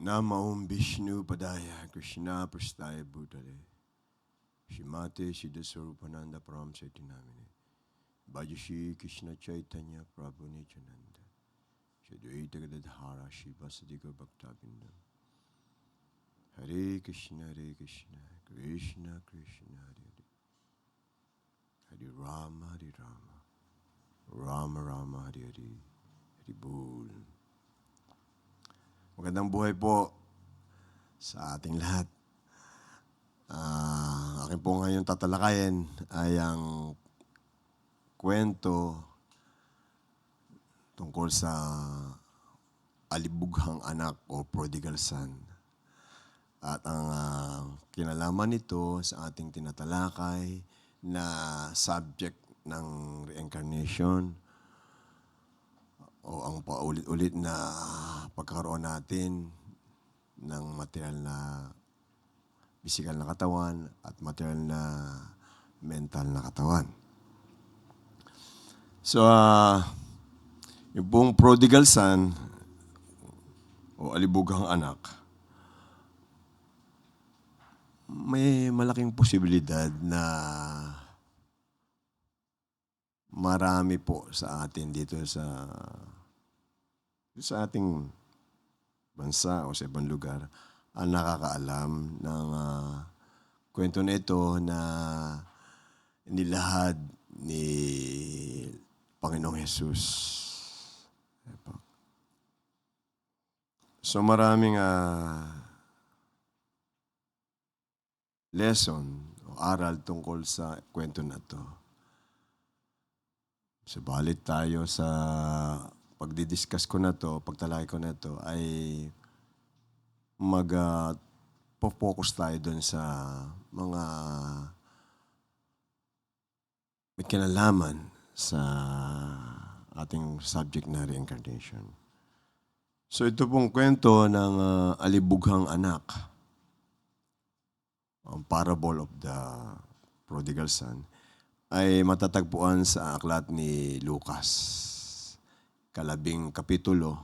Nama Om Vishnu Padaya Krishna Prastaya Bhutale Shrimate Siddhaswarupananda Param Saitinamine Bhajashi Krishna Chaitanya Prabhu Nityananda Shadvaita Gadadhara Shiva Sadika Bhaktabinda Hare Krishna Krishna Krishna Hare Hare Hare Rama Rama Rama Hare Hare Hare Bol. Magandang buhay po sa ating lahat. Akin po ngayon tatalakayin ay ang kwento tungkol sa alibughang anak o prodigal son. At ang kinalaman nito sa ating tinatalakay na subject ng reincarnation o ang paulit-ulit na pagkakaroon natin ng material na physical na katawan at material na mental na katawan. So, yung pong prodigal son o alibughang anak, may malaking posibilidad na marami po sa atin dito sa ating bansa o sa ibang lugar ang nakakaalam ng kwento na ito na nilahad ni Panginoong Jesus. So maraming lesson o aral tungkol sa kwento na ito. Subalit tayo sa pagdidiscuss ko na to, pagtalakay ko na to, ay mag-focus tayo doon sa mga may kinalaman sa ating subject na reincarnation. So ito pong kwento ng alibughang anak, ang parable of the prodigal son, ay matatagpuan sa aklat ni Lucas, kalabing kapitulo,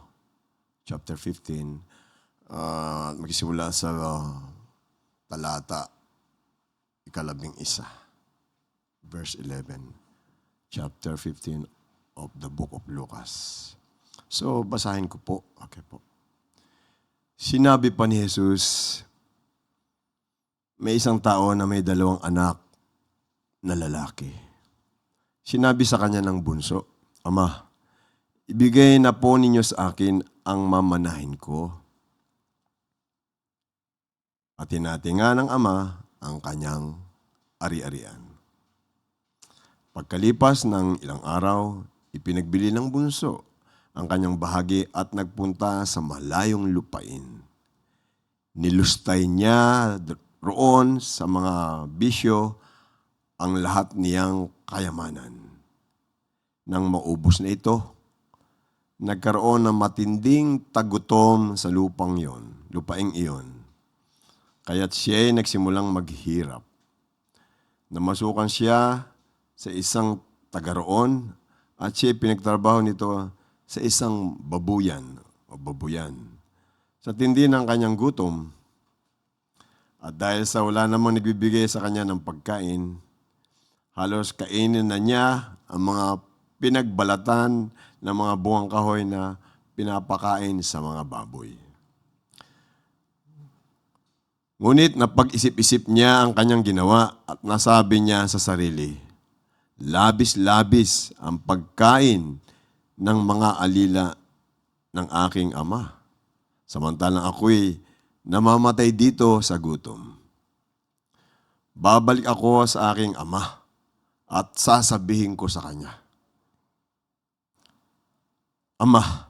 chapter 15, magsisimula sa talata, ikalabing isa, verse 11, chapter 15 of the book of Lucas. So, basahin ko po. Okay po. Sinabi pa ni Jesus, may isang tao na may dalawang anak na lalaki. Sinabi sa kanya ng bunso, Ama, ibigay na po ninyo sa akin ang mamanahin ko. At tinatinga ng ama ang kanyang ari-arian. Pagkalipas ng ilang araw, ipinagbili ng bunso ang kanyang bahagi at nagpunta sa malayong lupain. Nilustay niya roon sa mga bisyo ang lahat niyang kayamanan. Nang maubos na ito, nagkaroon ng matinding tagutom sa lupaing iyon. Kaya't siya ay nagsimulang maghirap. Namasukan siya sa isang taga-roon at siya pinagtrabaho nito sa isang babuyan. Sa tindi ng kanyang gutom, at dahil sa wala namang nagbibigay sa kanya ng pagkain, halos kainin na niya ang mga pinagbalatan ng mga bungang kahoy na pinapakain sa mga baboy. Ngunit napag-isip-isip niya ang kanyang ginawa at nasabi niya sa sarili, labis-labis ang pagkain ng mga alila ng aking ama. Samantalang ako'y namamatay dito sa gutom. Babalik ako sa aking ama at sasabihin ko sa kanya, Ama,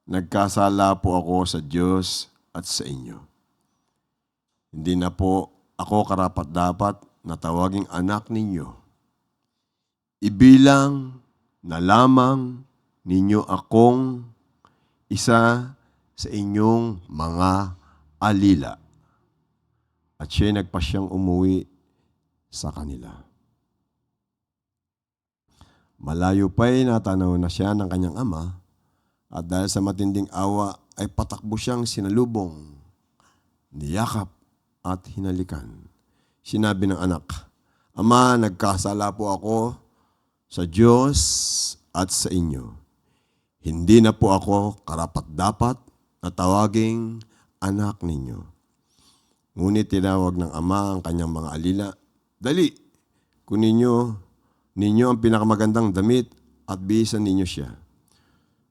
nagkasala po ako sa Diyos at sa inyo. Hindi na po ako karapat-dapat na tawaging anak ninyo. Ibilang na lamang ninyo akong isa sa inyong mga alila. At siya'y nagpasyang umuwi sa kanila. Malayo pa'y natanaw na siya ng kanyang ama, at dahil sa matinding awa ay patakbo siyang sinalubong, niyakap at hinalikan. Sinabi ng anak, "Ama, nagkasala po ako sa Diyos at sa inyo. Hindi na po ako karapat-dapat na tawaging anak ninyo." Ngunit tinawag ng ama ang kanyang mga alila, "Dali, kunin ninyo ang pinakamagandang damit at bihisan ninyo siya.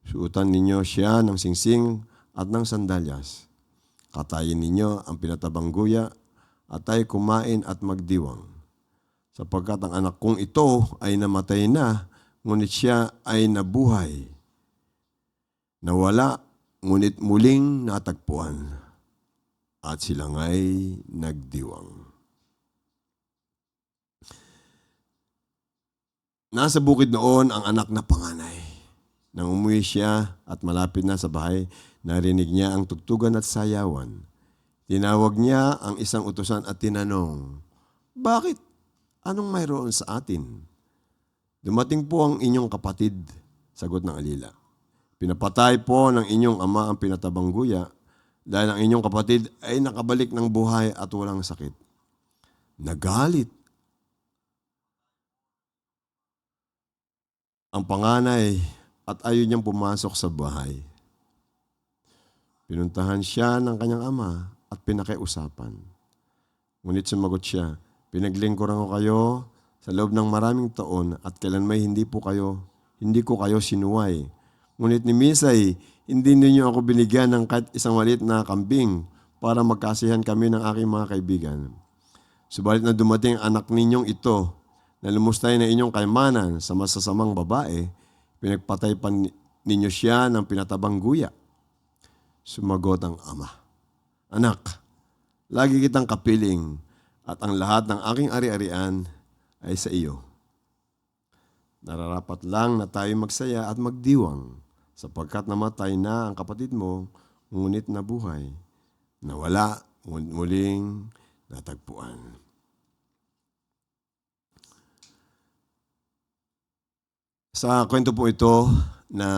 Suotan ninyo siya ng singsing at ng sandalyas. Katayin ninyo ang pinatabang guya at tayo kumain at magdiwang. Sapagkat ang anak kong ito ay namatay na, ngunit siya ay nabuhay. Nawala, ngunit muling natagpuan." At sila nga'y nagdiwang. Nasa bukid noon ang anak na panganay. Nang umuwi siya at malapit na sa bahay, narinig niya ang tugtugan at sayawan. Tinawag niya ang isang utusan at tinanong, "Bakit? Anong mayroon sa atin?" "Dumating po ang inyong kapatid," sagot ng alila. "Pinapatay po ng inyong ama ang pinatabang guya dahil ang inyong kapatid ay nakabalik ng buhay at walang sakit." Nagalit ang panganay at ayaw niyang pumasok sa bahay. Pinuntahan siya ng kanyang ama at pinakiusapan. Ngunit sumagot siya, "Pinaglingkuran ko kayo sa loob ng maraming taon at kailanmay hindi ko kayo sinuway. Ngunit ni Misay, hindi ninyo ako binigyan ng kahit isang maliit na kambing para magkasihan kami ng aking mga kaibigan. Subalit na dumating ang anak ninyong ito na lumustay na inyong kayamanan sa masasamang babae, pinagpatay pa ninyo siya ng pinatabang guya." Sumagot ang ama, "Anak, lagi kitang kapiling at ang lahat ng aking ari-arian ay sa iyo. Nararapat lang na tayo magsaya at magdiwang sapagkat namatay na ang kapatid mo, ngunit nabuhay. Nawala, ngunit muling natagpuan." Sa kwento po ito na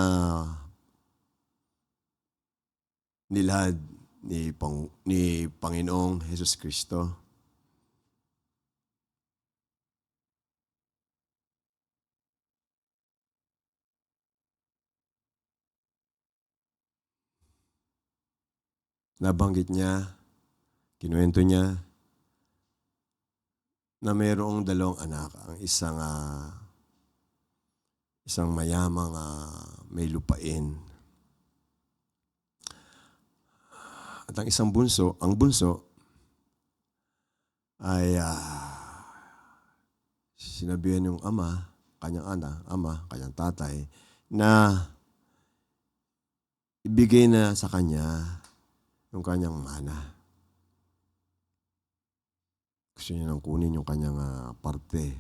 nilahad ni Panginoong Hesus Kristo, nabanggit niya, kinuwento niya na mayroong dalawang anak. Ang isang mayamang may lupain. At ang isang bunso, ang bunso ay sinabihan yung kanyang tatay, na ibigay na sa kanya yung kanyang mana. Gusto niya nang kunin yung kanyang parte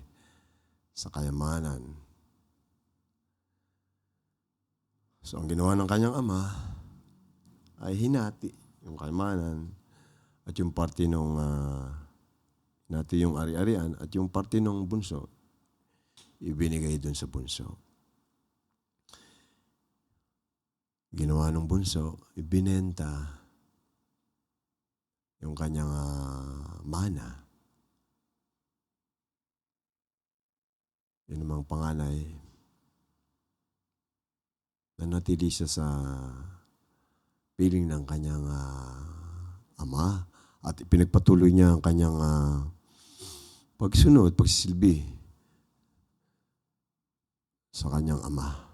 sa kayamanan. So ang ginawa ng kanyang ama ay hinati yung kayamanan at yung parte nung hinati yung ari-arian at yung parte nung bunso ibinigay dun sa bunso. Ginawa ng bunso, ibinenta yung kanyang mana. Yun namang panganay, nanatili siya sa piling ng kanyang ama at ipinagpatuloy niya ang kanyang pagsisilbi sa kanyang ama.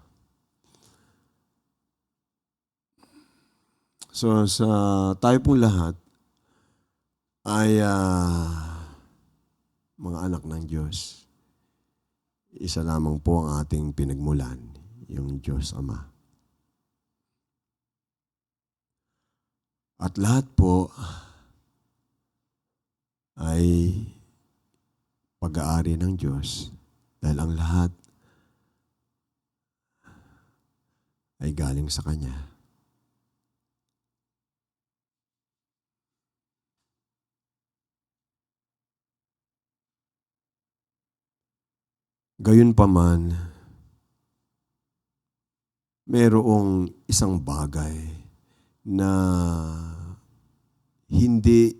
So sa tayo pong lahat ay mga anak ng Diyos. Isa lamang po ang ating pinagmulan, yung Diyos Ama. At lahat po ay pag-aari ng Diyos dahil ang lahat ay galing sa Kanya. Gayunpaman, mayroong isang bagay na hindi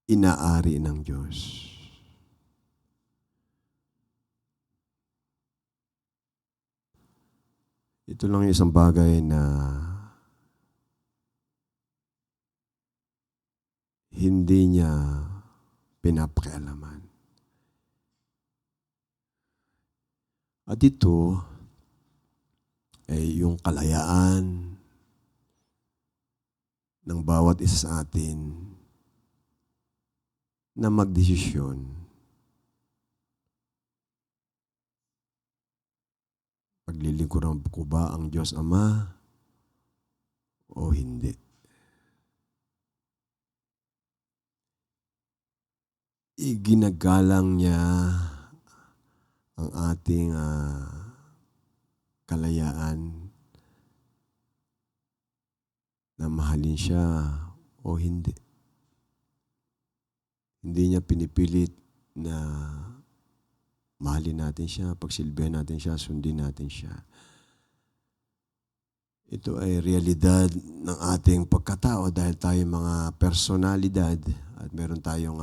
inaari ng Diyos. Ito lang yung isang bagay na hindi niya pinapakialaman. At ito ay yung kalayaan ng bawat isa sa atin na magdesisyon. Paglilingkuran ko ba ang Diyos Ama o hindi? Iginagalang niya ang ating kalayaan na mahalin siya o hindi. Hindi niya pinipilit na mahalin natin siya, pagsilbihan natin siya, sundin natin siya. Ito ay realidad ng ating pagkatao dahil tayo mga personalidad at meron tayong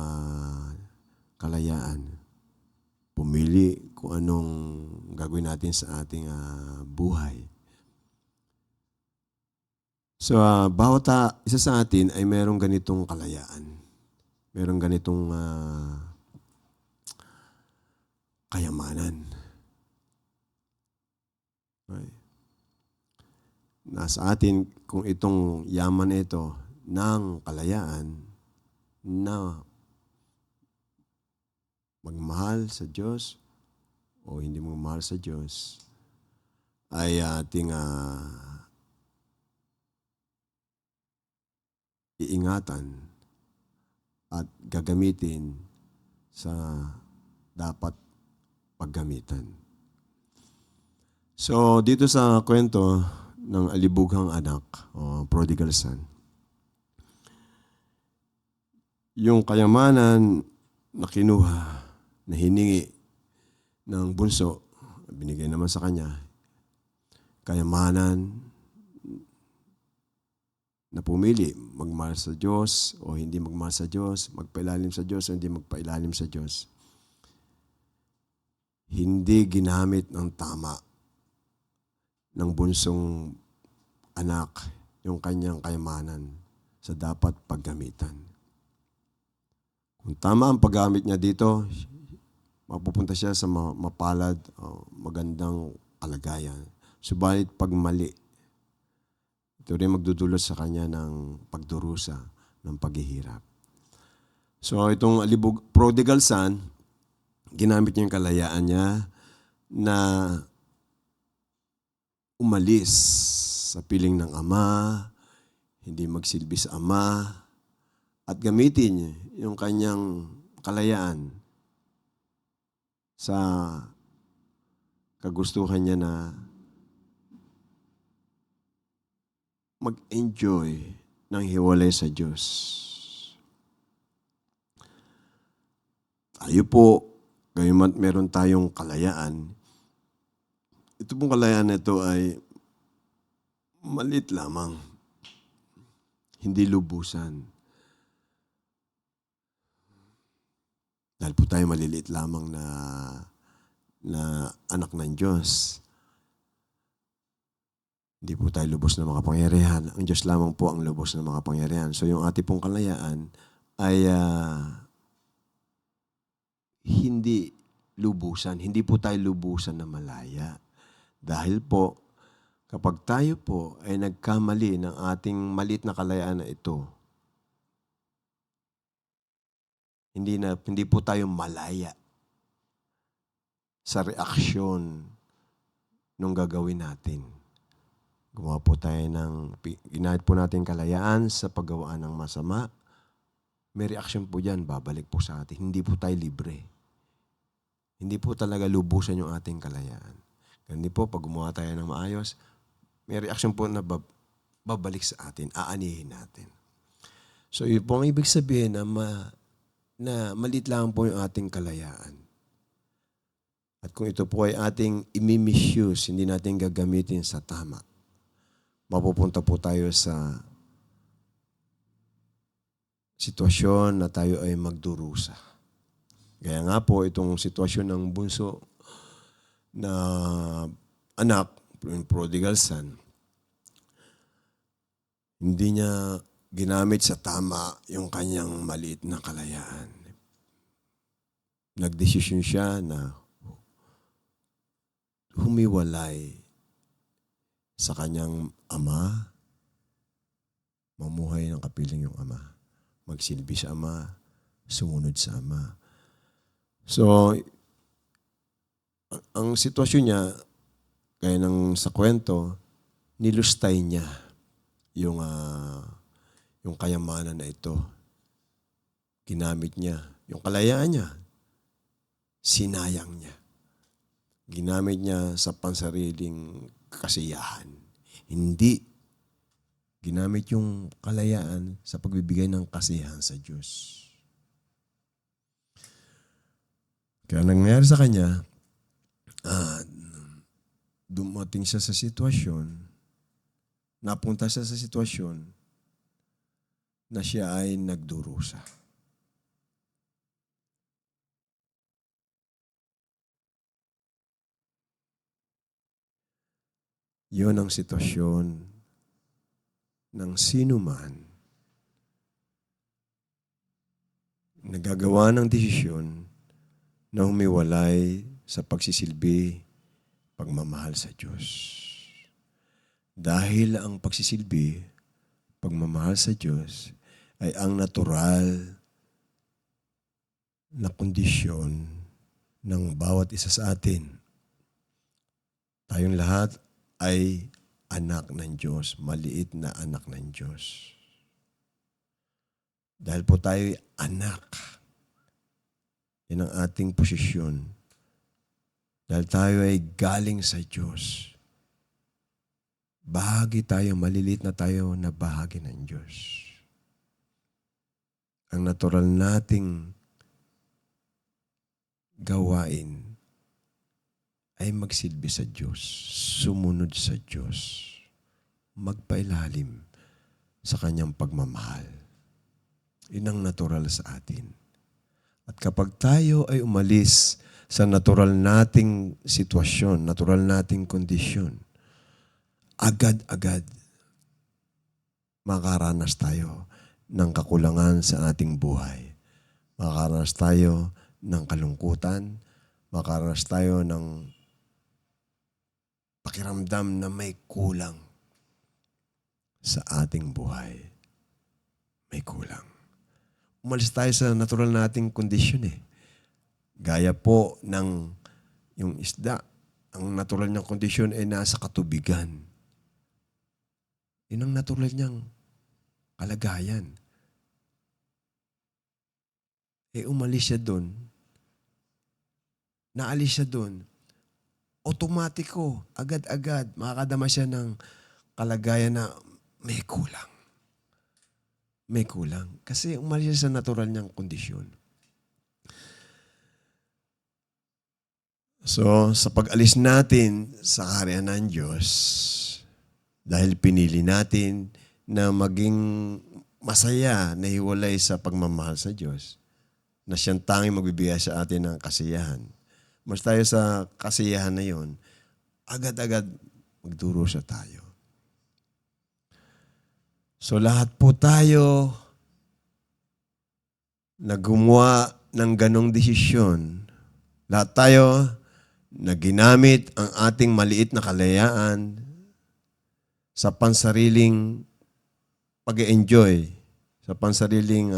kalayaan. Pumili kung anong gagawin natin sa ating buhay. So, bawat isa sa atin ay merong ganitong kalayaan. Merong ganitong kayamanan. Okay. Nasa atin kung itong yaman na ito ng kalayaan na magmahal sa Diyos o hindi magmahal sa Diyos ay ating iingatan at gagamitin sa dapat paggamitan. So, dito sa kwento ng alibughang anak o prodigal son, yung kayamanan na kinuha, na hiningi ng bunso, binigay naman sa kanya, kayamanan na pumili, magmahal sa Diyos o hindi magmahal sa Diyos, magpailalim sa Diyos o hindi magpailalim sa Diyos. Hindi ginamit ng tama ng bunsong anak yung kanyang kayamanan sa dapat paggamitan. Kung tama ang paggamit niya dito, mapupunta siya sa mapalad o magandang kalagayan. Subalit pag mali, ito rin magdudulot sa kanya ng pagdurusa, ng paghihirap. So itong prodigal son, ginamit niya yung kalayaan niya na umalis sa piling ng ama, hindi magsilbi sa ama, at gamitin yung kanyang kalayaan sa kagustuhan niya na mag-enjoy ng hiwalay sa Diyos. Tayo po, gayunman meron tayong kalayaan. Ito pong kalayaan na ito ay maliit lamang. Hindi lubusan. Dahil po tayo maliliit lamang na anak ng Diyos. Hindi po tayo lubos na makapangyarihan. Ang Diyos lamang po ang lubos na makapangyarihan. So yung ating pong kalayaan ay hindi lubusan. Hindi po tayo lubusan na malaya. Dahil po, kapag tayo po ay nagkamali ng ating maliit na kalayaan na ito, hindi po tayo malaya sa reaksyon nung gagawin natin. Gumawa po tayo ginahit po natin kalayaan sa paggawaan ng masama. May reaksyon po dyan, babalik po sa atin. Hindi po tayo libre. Hindi po talaga lubusan yung ating kalayaan. Ganun po, pag gumawa tayo ng maayos, may reaksyon po na babalik sa atin, aanihin natin. So yun po ang ibig sabihin na maliit lang po yung ating kalayaan. At kung ito po ay ating imi-misuse, hindi natin gagamitin sa tama, mapupunta po tayo sa sitwasyon na tayo ay magdurusa. Kaya nga po, itong sitwasyon ng bunso na anak, yung prodigal son, hindi niya ginamit sa tama yung kanyang maliit na kalayaan. Nagdesisyon siya na humiwalay sa kanyang ama, mamuhay ng kapiling yung ama, magsilbi sa ama, sumunod sa ama. So, ang sitwasyon niya, kaya nang sa kwento, nilustay niya yung kayamanan na ito. Ginamit niya. Yung kalayaan niya, sinayang niya. Ginamit niya sa pansariling kasiyahan. Hindi ginamit yung kalayaan sa pagbibigay ng kasiyahan sa Diyos. Kaya nangyari sa kanya, dumating siya sa sitwasyon, napunta siya sa sitwasyon na siya ay nagdurusa. Yun ang sitwasyon ng sino man nagagawa ng desisyon na humiwalay sa pagsisilbi, pagmamahal sa Diyos. Dahil ang pagsisilbi, pagmamahal sa Diyos ay ang natural na kondisyon ng bawat isa sa atin. Tayong lahat ay anak ng Diyos, maliit na anak ng Diyos. Dahil po tayo ay anak, yan ang ating posisyon. Dahil tayo ay galing sa Diyos. Bahagi tayo, maliliit na tayo na bahagi ng Diyos. Ang natural nating gawain ay magsilbi sa Diyos, sumunod sa Diyos, magpailalim sa Kanyang pagmamahal. Yun ang natural sa atin. At kapag tayo ay umalis sa natural nating sitwasyon, natural nating kondisyon, agad-agad makaranas tayo ng kakulangan sa ating buhay. Makaranas tayo ng kalungkutan, makaranas tayo ng pakiramdam na may kulang sa ating buhay. May kulang. Umalis tayo sa natural nating kondisyon eh. Gaya po ng yung isda. Ang natural niyang kondisyon ay nasa katubigan. Yun ang natural niyang kalagayan. Umalis siya doon. Naalis siya doon. Otomatiko, agad-agad, makakadama siya ng kalagayan na may kulang. May kulang. Kasi umalis siya sa natural niyang kondisyon. So, sa pag-alis natin sa kaharian ng Diyos, dahil pinili natin na maging masaya na hiwalay sa pagmamahal sa Diyos, na siyang tanging magbibigay sa atin ng kasiyahan. Mas tayo sa kasiyahan na yon, agad-agad magdurusa tayo. So lahat po tayo na gumawa ng ganong desisyon, lahat tayo na ginamit ang ating maliit na kalayaan sa pansariling pag-enjoy, sa pansariling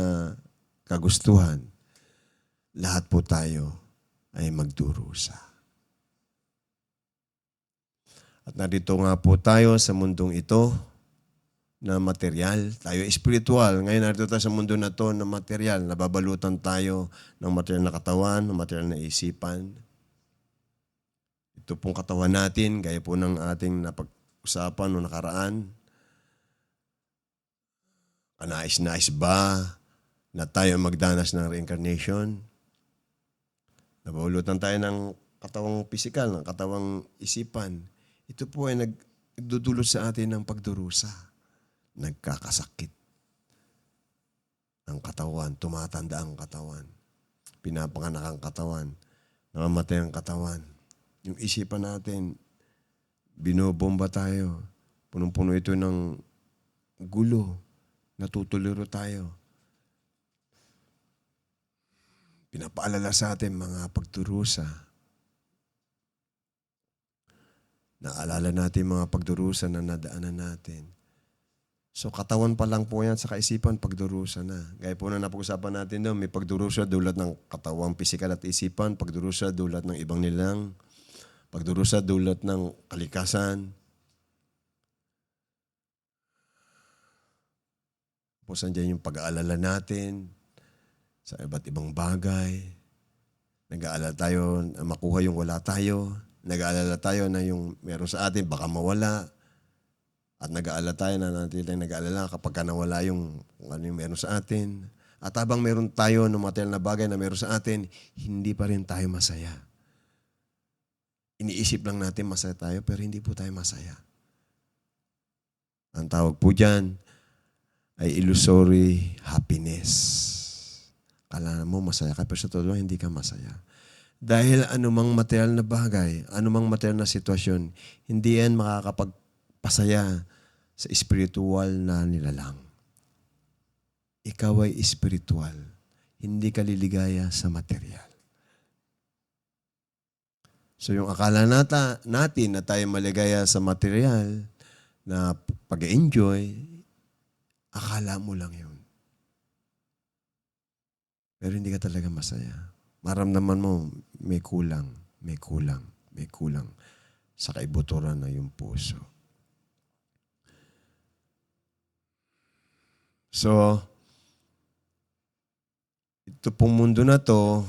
kagustuhan, lahat po tayo ay magdurusa. At narito nga po tayo sa mundong ito na material. Tayo espiritual. Ngayon narito tayo sa mundo na to na material. Nababalutan tayo ng material na katawan, ng material na isipan. Ito pong katawan natin, gaya po ng ating napag-usapan noong nakaraan. Kanais-nais ba na tayo magdanas ng reincarnation? Nababulutan tayo ng katawang pisikal, ng katawang isipan. Ito po ay nagdudulot sa atin ng pagdurusa. Nagkakasakit ang katawan, tumatanda ang katawan, pinapanganak ang katawan, namamatay ang katawan. Yung isipan natin, binobomba tayo. Punong-puno ito ng gulo. Natutuliro tayo. Pinapaalala sa atin mga pagdurusa. Naalala natin mga pagdurusa na nadaanan natin. So katawan pa lang po yan sa kaisipan, pagdurusa na. Gaya po na napag-usapan natin doon, may pagdurusa dulot ng katawang pisikal at isipan, pagdurusa dulot ng ibang nilang, pagdurusa dulot ng kalikasan. Tapos nandiyan yung pag-aalala natin sa iba't ibang bagay. Nag-aalala tayo na makuha yung wala tayo. Nag-aalala tayo na yung meron sa atin baka mawala. At nag-aalala tayo na natin nag-aalala kapag nawala yung kung ano yung meron sa atin. At habang meron tayo ng material na bagay na meron sa atin, hindi pa rin tayo masaya. Iniisip lang natin masaya tayo, pero hindi po tayo masaya. Ang tawag po dyan ay illusory happiness. Kala mo masaya ka, pero sa totoo hindi ka masaya. Dahil anumang material na bagay, anumang material na sitwasyon, hindi yan makakapagpasaya sa spiritual na nilalang. Ikaw ay spiritual. Hindi ka liligaya sa material. So yung akala natin na tayo maligaya sa material, na pag-enjoy, akala mo lang yun. Pero hindi ka talaga masaya. Maramdaman mo, may kulang sa kaibuturan na yung puso. So, ito pong mundo na to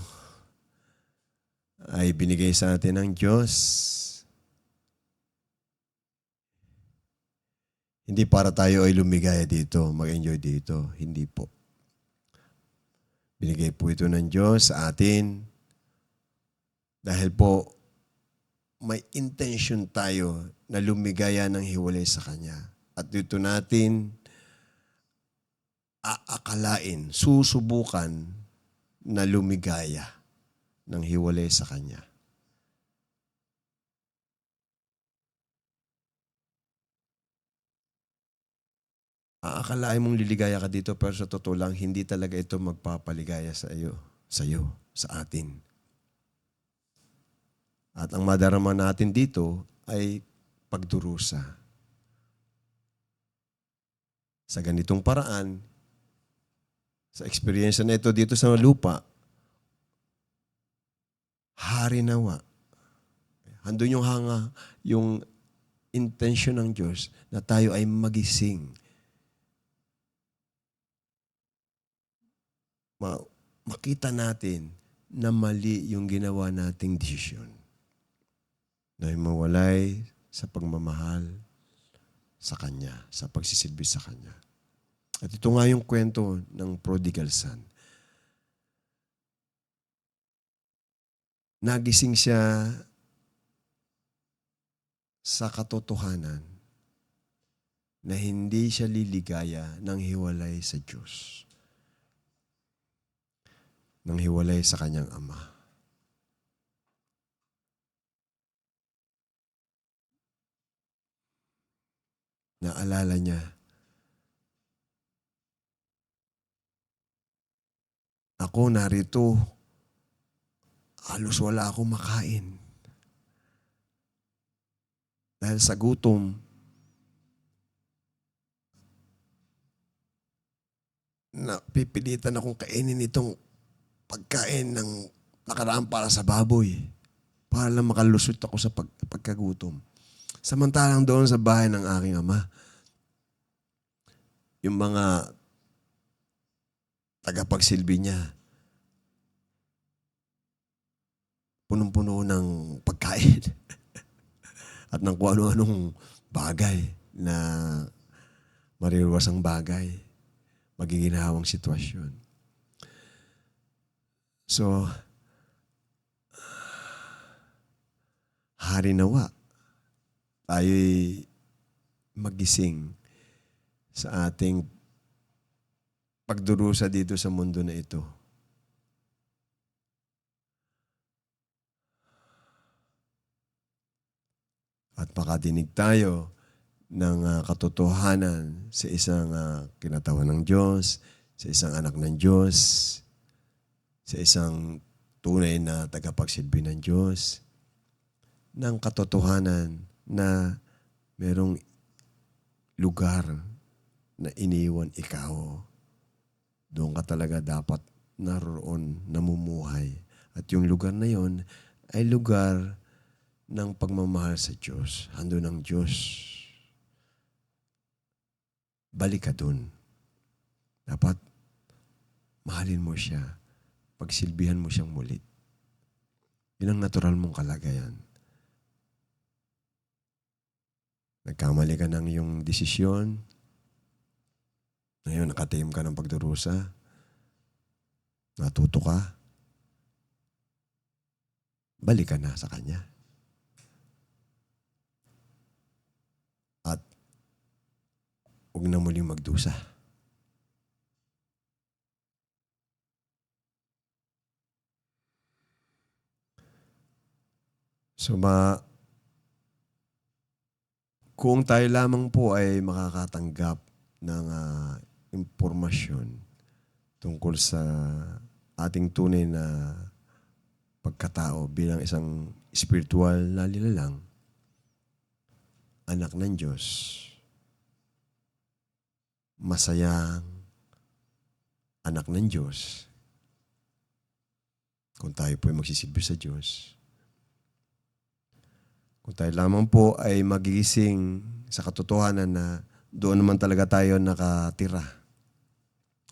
ay binigay sa atin ng Diyos. Hindi para tayo ay lumigaya dito, mag-enjoy dito. Hindi po. Binigay po ito ng Diyos sa atin dahil po may intention tayo na lumigaya ng hiwalay sa Kanya. At dito natin aakalain, susubukan na lumigaya ng hiwalay sa Kanya. Aakalain mong liligaya ka dito pero sa totoo lang, hindi talaga ito magpapaligaya sa iyo, sa atin. At ang madarama natin dito ay pagdurusa. Sa ganitong paraan, sa experience na ito dito sa lupa, hari nawa. Handun yung yung intention ng Diyos na tayo ay magising. Makita natin na mali yung ginawa nating desisyon. Na mawalay sa pagmamahal sa Kanya, sa pagsisilbi sa Kanya. At ito nga yung kwento ng prodigal son. Nagising siya sa katotohanan na hindi siya liligaya ng hiwalay sa Diyos. Nang hiwalay sa kanyang ama. Naalala niya, ako narito, halos wala akong makain. Dahil sa gutom, napipilitan akong kainin itong pagkain ng nakaraan para sa baboy. Para lang makalusot ako sa pagkagutom. Samantalang doon sa bahay ng aking ama, yung mga tagapagsilbi niya, punong-puno ng pagkain at ng kung ano-anong bagay na maririwasang bagay, magiginhawang sitwasyon. So, hari nawa, tayo'y magising sa ating pagdurusa dito sa mundo na ito. At makadinig tayo ng katotohanan sa isang kinatawan ng Diyos, sa isang anak ng Diyos, sa isang tunay na tagapagsilbi ng Diyos, ng katotohanan na merong lugar na iniwan ikaw. Doon ka talaga dapat naroon, namumuhay. At yung lugar na yon ay lugar ng pagmamahal sa Diyos. Hando ng Diyos. Balik ka dun. Dapat mahalin mo siya. Pagsilbihan mo siyang muli. Yun ang natural mong kalagayan. Nagkamali ka ng iyong desisyon. Ngayon, nakatahim ka ng pagdurusa. Natuto ka. Balik ka na sa Kanya. At huwag na muling magdusa. So, kung tayo lamang po ay makakatanggap ng impormasyon tungkol sa ating tunay na pagkatao bilang isang spiritual na nilalang, anak ng Diyos, masayang anak ng Diyos, kung tayo po ay magsisilbi sa Diyos, kung tayo lamang po ay magigising sa katotohanan na doon naman talaga tayo nakatira,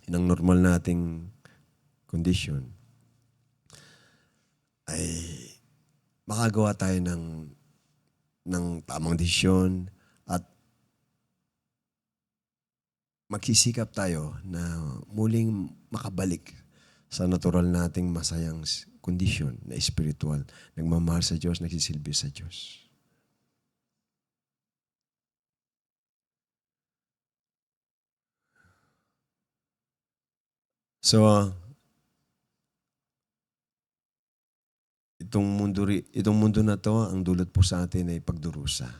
yun ang normal nating kondisyon, ay makagawa tayo ng tamang desisyon at magsisikap tayo na muling makabalik sa natural nating masayang kondisyon na spiritual, nagmamahal sa Diyos, nagsisilbi sa Diyos. So, itong mundo na to, ang dulot po sa atin ay pagdurusa.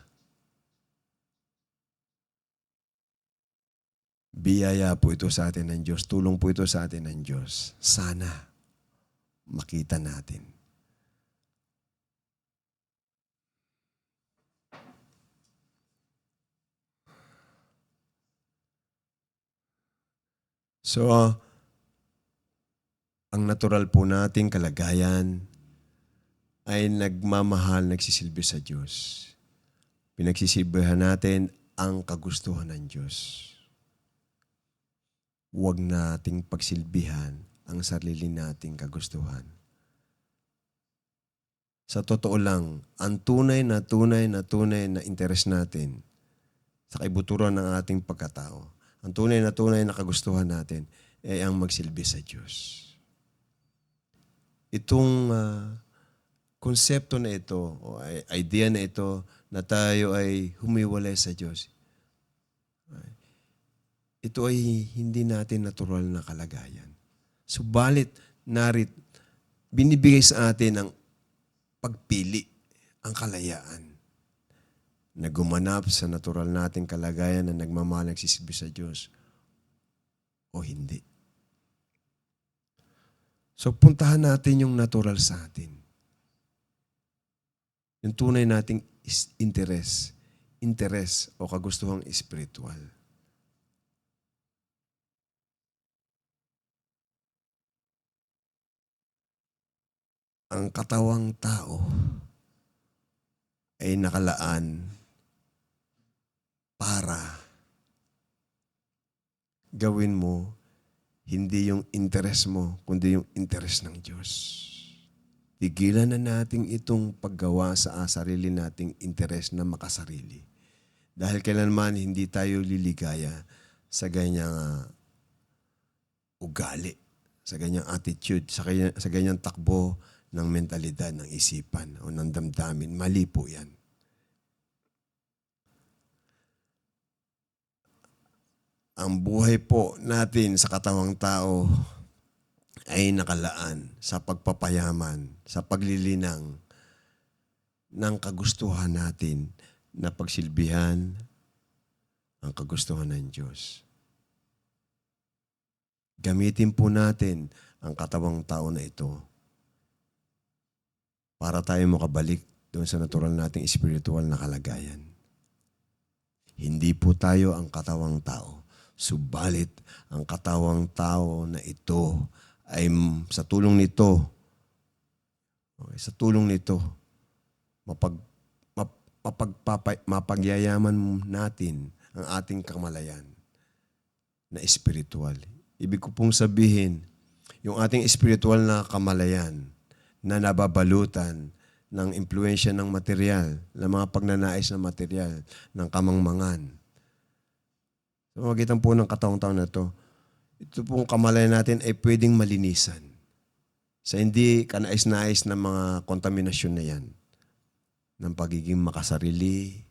Biyaya po ito sa atin ng Diyos. Tulong po ito sa atin ng Diyos. Sana makita natin. So, ang natural po nating kalagayan ay nagmamahal, nagsisilbi sa Diyos. Pinagsisilbihan natin ang kagustuhan ng Diyos. Huwag nating pagsilbihan ang sarili nating kagustuhan. Sa totoo lang, ang tunay na interes natin sa kaibuturan ng ating pagkatao, ang tunay na kagustuhan natin ay ang magsilbi sa Diyos. Itong konsepto na ito o idea na ito na tayo ay humiwalay sa Diyos, ito ay hindi natin natural na kalagayan. Subalit, binibigay sa atin ang pagpili, ang kalayaan na gumanap sa natural nating kalagayan na nagmamahal, nagsisilbi sa Diyos o hindi. So, puntahan natin yung natural sa atin. Yung tunay nating interes o kagustuhang espiritual. Ang katawang tao ay nakalaan para gawin mo hindi yung interes mo, kundi yung interes ng Diyos. Tigilan na natin itong paggawa sa sarili nating interes na makasarili. Dahil kailanman hindi tayo liligaya sa ganyang ugali, sa ganyang attitude, sa ganyang takbo ng mentalidad, ng isipan o ng damdamin. Mali po yan. ang buhay po natin sa katawang tao ay nakalaan sa pagpapayaman, sa paglilinang ng kagustuhan natin na pagsilbihan ang kagustuhan ng Diyos. Gamitin po natin ang katawang tao na ito para tayo makabalik doon sa natural nating espiritual na kalagayan. Hindi po tayo ang katawang tao. Subalit, ang katawang tao na ito ay sa tulong nito, mapagyayaman natin ang ating kamalayan na espiritual. Ibig ko pong sabihin, yung ating espiritual na kamalayan na nababalutan ng impluensya ng material, ng mga pagnanais ng material, ng kamangmangan. Sa magitan po ng katawang tao na ito pong kamalayan natin ay pwedeng malinisan sa hindi kanais-nais na mga kontaminasyon na yan, ng pagiging makasarili,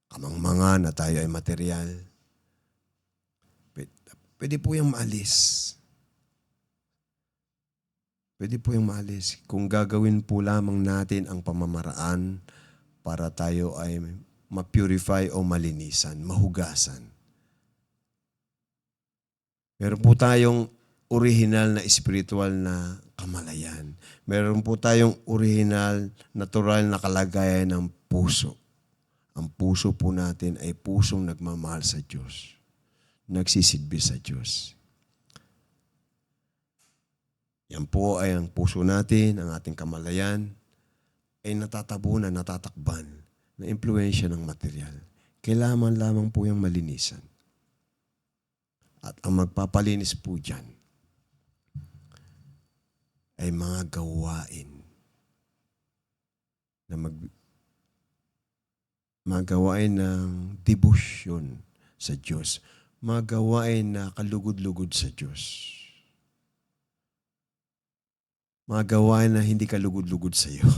kamangmangan na tayo ay material. Pwede po yung maalis. Pwede po yung maalis kung gagawin po lamang natin ang pamamaraan para tayo ay ma-purify o malinisan, mahugasan. Meron po tayong original na spiritual na kamalayan. Meron po tayong original, natural na kalagayan ng puso. Ang puso po natin ay pusong nagmamahal sa Diyos. Nagsisilbi sa Diyos. Yan po ay ang puso natin, ang ating kamalayan, ay natatabunan, natatakban na impluensya ng material. Kailangan lamang po yung malinisan. At ang magpapalinis po dyan ay mga gawain na mga gawain ng debosyon sa Diyos. Mga gawain na kalugod-lugod sa Diyos. Mga gawain na hindi kalugod-lugod sa iyo.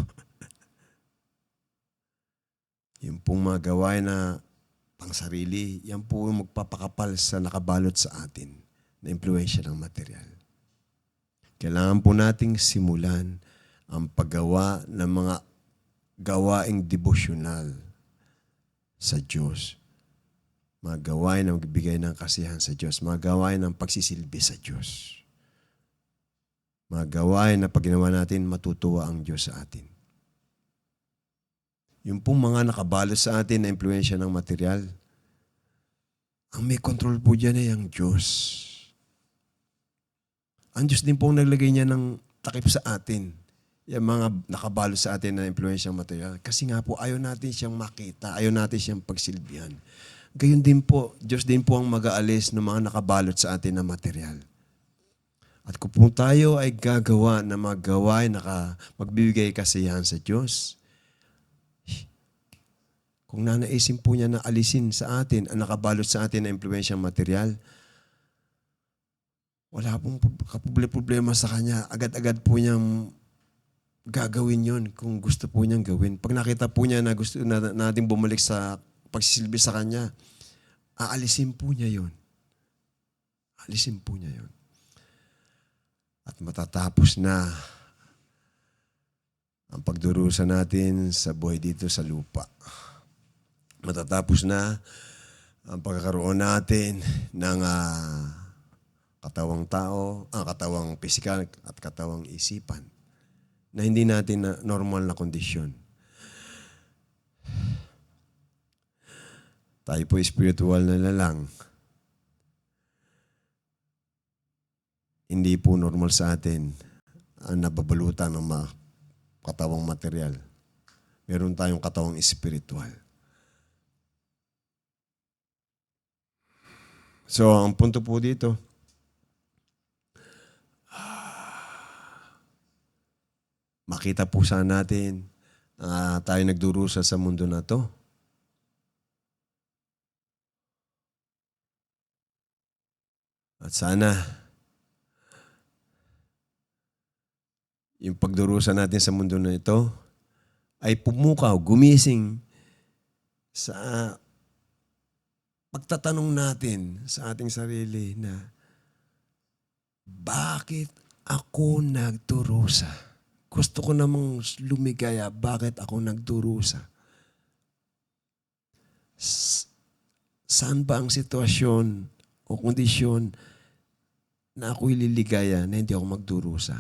Yung pong mga gawain na pangsarili, yan po yung magpapakapal sa nakabalot sa atin na impluensya ng material. Kailangan po nating simulan ang paggawa ng mga gawaing devosyonal sa Diyos. Mga gawain na magbibigay ng kasiyahan sa Diyos. Mga gawain ng pagsisilbi sa Diyos. Mga gawain na pag ginawa natin, matutuwa ang Diyos sa atin. Yung pong mga nakabalot sa atin na impluensya ng material, ang may control po dyan ay ang Diyos. Ang Diyos din pong naglagay niya ng takip sa atin. Yung mga nakabalot sa atin na impluensya ng material. Kasi nga po, ayaw natin siyang makita. Ayaw natin siyang pagsilbihan. Gayon din po, Diyos din po ang mag-aalis ng mga nakabalot sa atin na material. At kung tayo ay gagawa na magawain na magbibigay kasiyahan sa Diyos, kung nanaisin po niya na alisin sa atin ang nakabalot sa atin na impluensyang material, wala pong problema sa Kanya. Agad-agad po niyang gagawin yon kung gusto po niyang gawin. Pag nakita po niya na gusto natin bumalik sa pagsisilbi sa Kanya, aalisin po niya yon. Aalisin po niya yon. At matatapos na ang pagdurusa natin sa buhay dito sa lupa. Matatapos na ang pagkakaroon natin ng katawang tao, katawang pisikal at katawang isipan na hindi natin na normal na kondisyon. Tayo po spiritual na lang. Hindi po normal sa atin ang nababalutan ng mga katawang material. Meron tayong katawang espiritual. So, ang punto po dito, makita po sana natin na tayo nagdurusa sa mundo na to. At sana, yung pagdurusa natin sa mundo na ito ay pumukaw, gumising sa pagtatanong natin sa ating sarili na, bakit ako nagdurusa? Gusto ko namang lumigaya, bakit ako nagdurusa? Saan ba ang sitwasyon o kondisyon na ako'y liligaya na hindi ako magdurusa?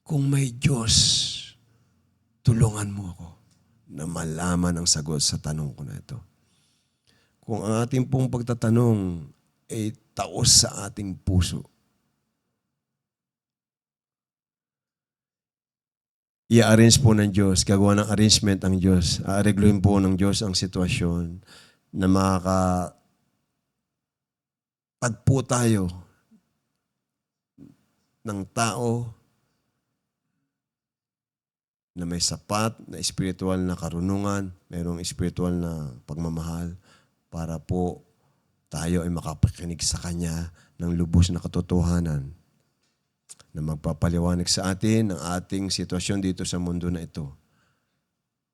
Kung may Diyos, tulungan mo ako na malaman ang sagot sa tanong ko na ito. Kung ang ating pong pagtatanong ay taos sa ating puso, i-arrange po ng Diyos, gagawa ng arrangement ang Diyos, aaregluhin po ng Diyos ang sitwasyon na makakatagpo tayo ng tao na may sapat na espiritual na karunungan, mayroong espiritual na pagmamahal para po tayo ay makapakinig sa Kanya ng lubos na katotohanan na magpapaliwanag sa atin ang ating sitwasyon dito sa mundo na ito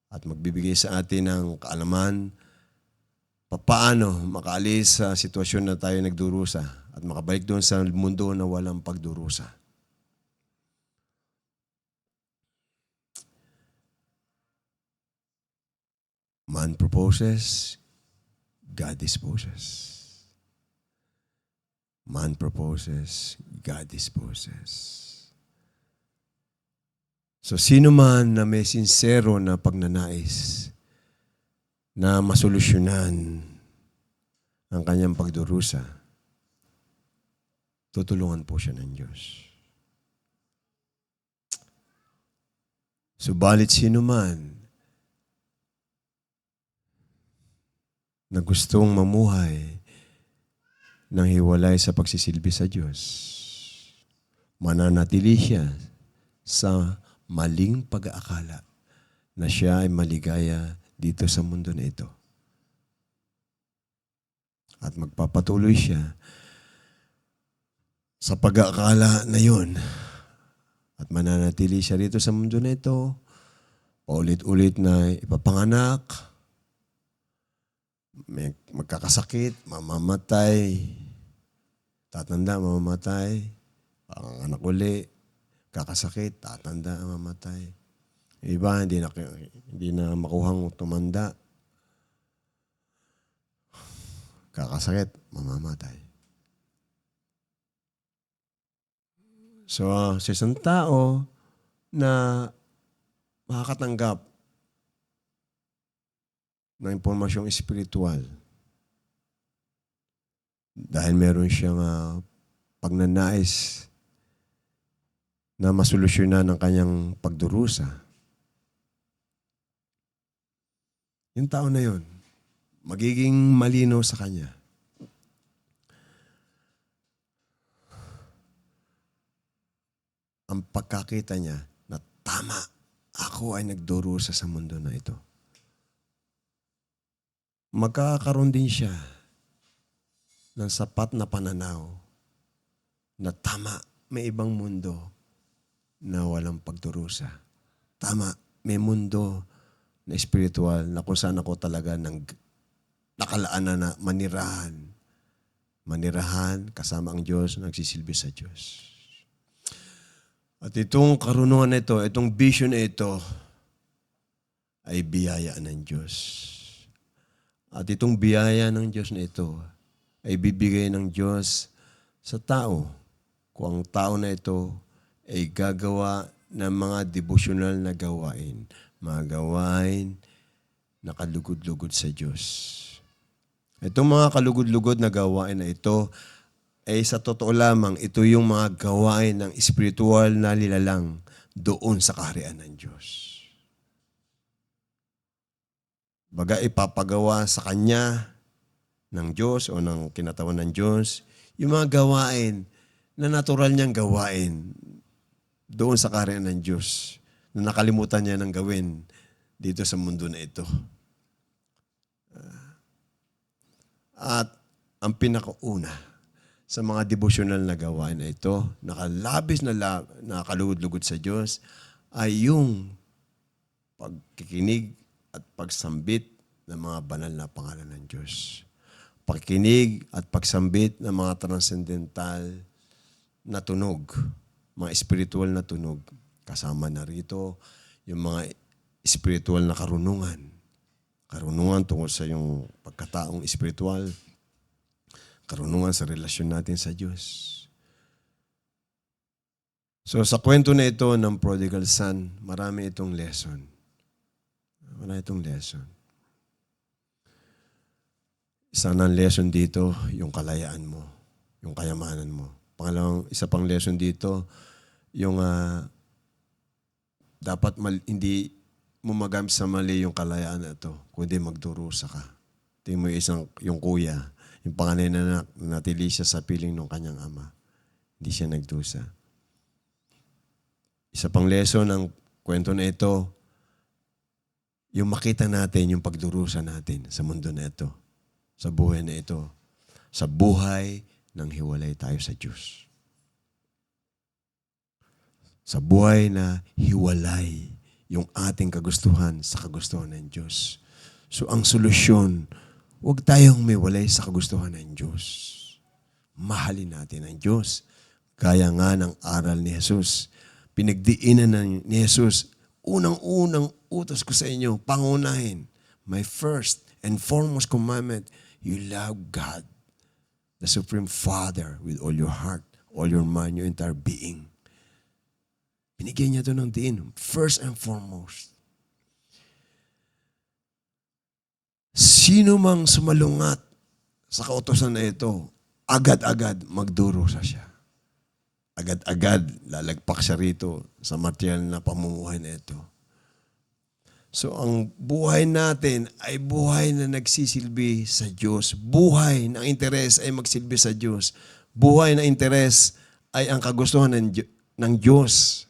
at magbibigay sa atin ng kaalaman paano makaalis sa sitwasyon na tayo nagdurusa at makabalik doon sa mundo na walang pagdurusa. Man proposes, God disposes. Man proposes, God disposes. So sino man na may sincero na pagnanais na masolusyonan ang kanyang pagdurusa, tutulungan po siya ng Diyos. Subalit sino man na gustong mamuhay ng hiwalay sa pagsisilbi sa Diyos, mananatili siya sa maling pag-aakala na siya ay maligaya dito sa mundo na ito. At magpapatuloy siya sa pag-aakala na yun. At mananatili siya dito sa mundo na ito, paulit-ulit na ipapanganak, magkakasakit, mamamatay, tatanda, mamamatay, panganak uli, kakasakit, tatanda, mamamatay. Iba, hindi na makuhang tumanda, kakasakit, mamamatay. So, sa isang tao na makakatanggap ng impormasyong espiritual dahil meron siyang pagnanais na masolusyonan ang kanyang pagdurusa, yung tao na yun, magiging malinaw sa kanya. Ang pagkakita niya na tama, ako ay nagdurusa sa mundo na ito. Magkakaroon din siya ng sapat na pananaw na tama, may ibang mundo na walang pagdurusa. Tama, may mundo na espiritual na kung saan ako talaga nakalaan na manirahan. Manirahan kasama ang Diyos, nagsisilbi sa Diyos. At itong karunungan na ito, itong vision na ito, ay biyaya ng Diyos. At itong biyaya ng Diyos na ito ay bibigay ng Diyos sa tao. Kung ang tao na ito ay gagawa ng mga devotional na gawain. Mga gawain na kalugod-lugod sa Diyos. Itong mga kalugod-lugod na gawain na ito ay sa totoo lamang, ito yung mga gawain ng espiritual na nilalang doon sa kaharian ng Diyos. Baga ipapagawa sa Kanya ng Diyos o ng kinatawan ng Diyos, yung mga gawain na natural niyang gawain doon sa kaharian ng Diyos na nakalimutan niya ng gawin dito sa mundo na ito. At ang pinakauna sa mga devotional na gawain na ito, nakalabis na nakalugod-lugod sa Diyos, ay yung pagkikinig at pagsambit ng mga banal na pangalan ng Diyos. pakikinig at pagsambit ng mga transcendental na tunog, mga spiritual na tunog. Kasama na rito yung mga spiritual na karunungan. Karunungan tungkol sa yung pagkataong spiritual, karunungan sa relasyon natin sa Diyos. So sa kwento na ito ng prodigal son, marami itong lesson. Marami itong lesson. Isa ng lesson dito, yung kalayaan mo, yung kayamanan mo. Pangalawang, isa pang lesson dito, yung dapat hindi mo magamit sa mali yung kalayaan na ito, kundi magdurusa ka. Tingin mo yung kuya, yung panganay na natili siya sa piling ng kanyang ama. Hindi siya nagdusa. Isa pang lesson ng kwento na ito, yung makita natin, yung pagdurusa natin sa mundo na ito, sa buhay na ito, sa buhay nang hiwalay tayo sa Diyos. Sa buhay na hiwalay yung ating kagustuhan sa kagustuhan ng Diyos. So ang solusyon, huwag tayong miwalay sa kagustuhan ng Diyos. Mahalin natin ang Diyos. Gaya nga ng aral ni Jesus. Pinagdiinan ni Jesus, unang-unang utos ko sa inyo, pangunahin, my first and foremost commandment, you love God, the Supreme Father, with all your heart, all your mind, your entire being. Binigyan niya doon ng diin, first and foremost. Sino mang sumalungat sa kautosan na ito, agad-agad magdurusa siya. Agad-agad, lalagpak siya rito sa material na pamumuhay na ito. So, ang buhay natin ay buhay na nagsisilbi sa Diyos. Buhay ng interes ay magsilbi sa Diyos. Buhay na interes ay ang kagustuhan ng Diyos.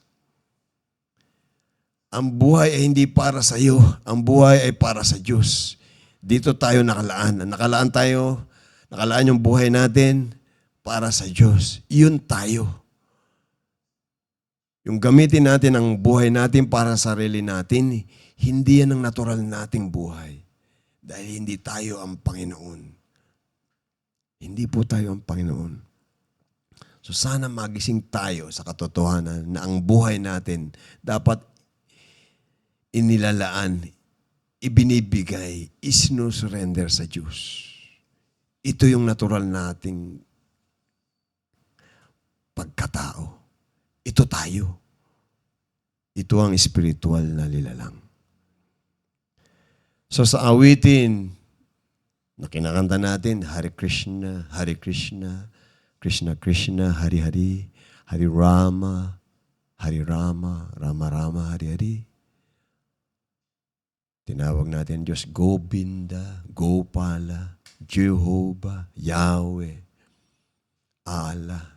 Ang buhay ay hindi para sa iyo. Ang buhay ay para sa Diyos. Dito tayo nakalaan. Nakalaan yung buhay natin para sa Diyos. Iyon tayo. Yung gamitin natin ang buhay natin para sa sarili natin, hindi yan ang natural nating buhay. Dahil hindi tayo ang Panginoon. Hindi po tayo ang Panginoon. So sana magising tayo sa katotohanan na ang buhay natin dapat inilalaan, ibinibigay, isinusurrender sa Diyos. Ito yung natural nating pagkatao. Ito tayo. Ito ang spiritual na lilalang. So sa awitin na kinakanta natin, Hare Krishna, Krishna Krishna, Hari Hari, Hari Rama, Rama Rama, Hari Hari. Tinawag natin Diyos, Govinda, Gopala, Jehovah, Yahweh, Allah.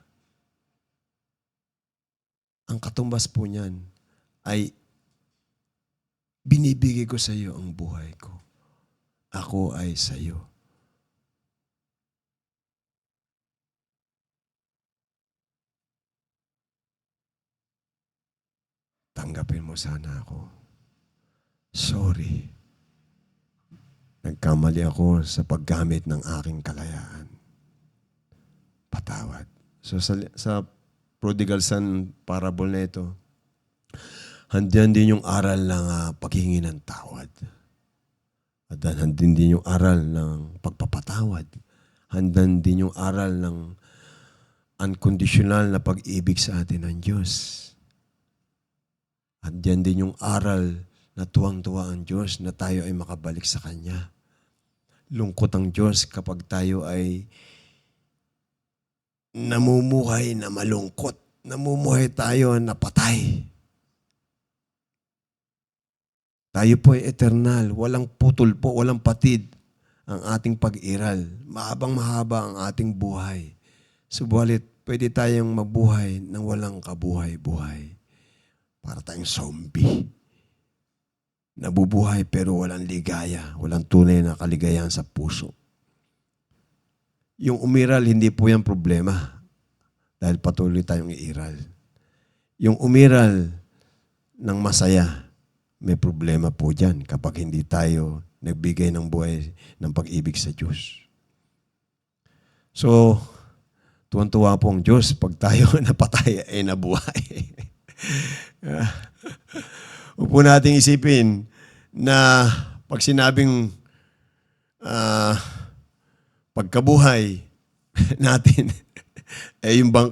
Ang katumbas po niyan ay binibigay ko sa iyo ang buhay ko. Ako ay sa iyo. Tanggapin mo sana ako. Sorry. Nagkamali ako sa paggamit ng aking kalayaan. Patawad. So sa prodigal son parable na ito, handiyan din yung aral ng paghingi ng tawad. At handiyan din yung aral ng pagpapatawad. Handiyan din yung aral ng unconditional na pag-ibig sa atin ng Diyos. Handiyan din yung aral na tuwang-tuwa ang Diyos na tayo ay makabalik sa Kanya. Lungkot ang Diyos kapag tayo ay namumuhay na malungkot. Namumuhay tayo na patay. Tayo po ay eternal. Walang putol po, walang patid ang ating pag-iral. Mahabang-mahaba ang ating buhay. Subalit, pwede tayong mabuhay ng walang kabuhay-buhay. Para tayong zombie. Nabubuhay pero walang ligaya. Walang tunay na kaligayahan sa puso. Yung umiral, hindi po yan problema. Dahil patuloy tayong iiral. Yung umiral ng masaya, may problema po dyan kapag hindi tayo nagbigay ng buhay ng pag-ibig sa Diyos. So, tuwan-tuwa po ang Diyos pag tayo napatay ay nabuhay. Huwag po nating isipin na pag sinabing pagkabuhay natin,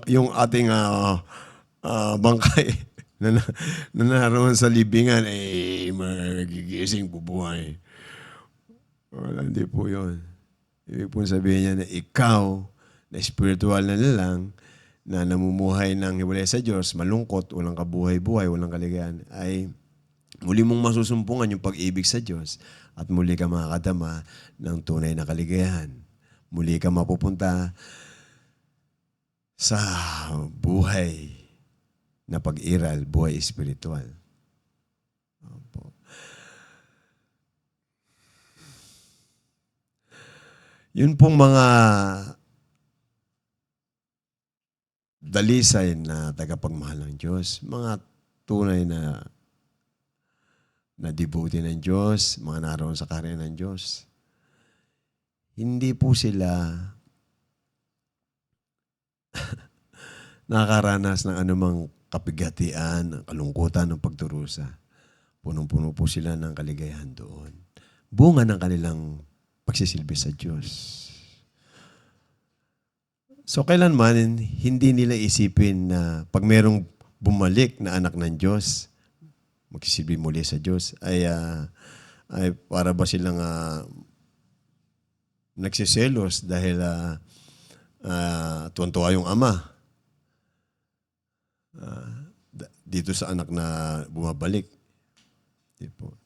yung ating bangkay na naroon sa libingan, magigising, bubuhay. Wala, hindi po yun. Ibig po sabihin niya na ikaw, na spiritual na lang, na namumuhay ng hiwalay sa Diyos, malungkot, walang kabuhay-buhay, walang kaligayahan, ay muli mong masusumpungan yung pag-ibig sa Diyos at muli ka makakadama ng tunay na kaligayahan. Muli ka mapupunta sa buhay na pag-iral, buhay espiritual. Opo. Yun pong mga dalisay na tagapagmahal ng Diyos, mga tunay na devotee ng Diyos, mga naroon sa kaharian ng Diyos. Hindi po sila nakakaranas ng anumang kapigatian, kalungkutan, ng pagdurusa. Punong-puno po sila ng kaligayahan doon. Bunga ng kanilang pagsisilbi sa Diyos. So kailanman, hindi nila isipin na pag merong bumalik na anak ng Diyos, magsisilbi muli sa Diyos, ay para ba silang nagsiselos dahil tuwan-tuwa yung ama dito sa anak na bumabalik.